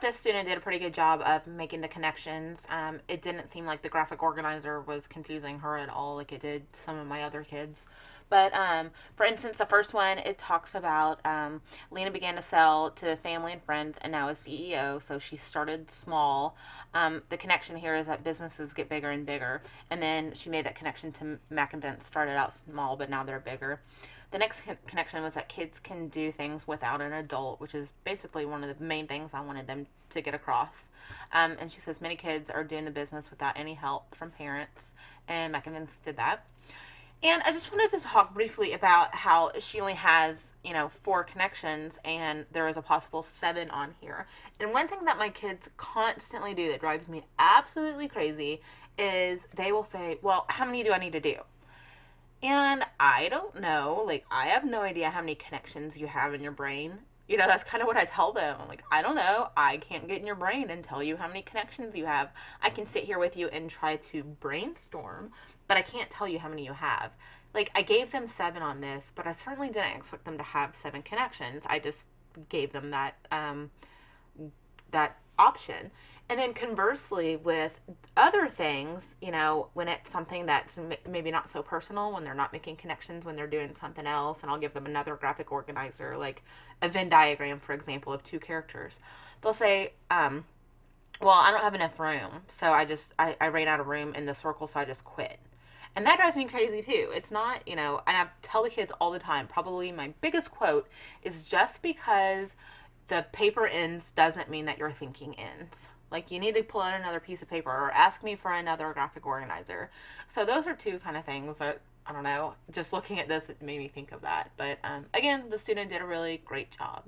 this student did a pretty good job of making the connections. It didn't seem like the graphic organizer was confusing her at all like it did some of my other kids. But for instance, the first one, it talks about Lena began to sell to family and friends and now is CEO. So she started small. The connection here is that businesses get bigger and bigger. And then she made that connection to Mac and Vince, started out small, but now they're bigger. The next connection was that kids can do things without an adult, which is basically one of the main things I wanted them to get across. And she says many kids are doing the business without any help from parents, and Mac and Vince did that. And I just wanted to talk briefly about how she only has, 4 connections and there is a possible 7 on here. And one thing that my kids constantly do that drives me absolutely crazy is they will say, well, how many do I need to do? And I don't know. Like, I have no idea how many connections you have in your brain. That's kind of what I tell them. I'm like, I don't know. I can't get in your brain and tell you how many connections you have. I can sit here with you and try to brainstorm, but I can't tell you how many you have. Like, I gave them 7 on this, but I certainly didn't expect them to have 7 connections. I just gave them that option. And then conversely, with other things, when it's something that's maybe not so personal, when they're not making connections, when they're doing something else, and I'll give them another graphic organizer, like a Venn diagram, for example, of 2 characters. They'll say, well, I don't have enough room, so I ran out of room in the circle, so I just quit. And that drives me crazy too. It's not, and I tell the kids all the time, probably my biggest quote is just because the paper ends doesn't mean that your thinking ends. Like, you need to pull out another piece of paper or ask me for another graphic organizer. So those are 2 kind of things that, I don't know, just looking at this, it made me think of that. But again, the student did a really great job.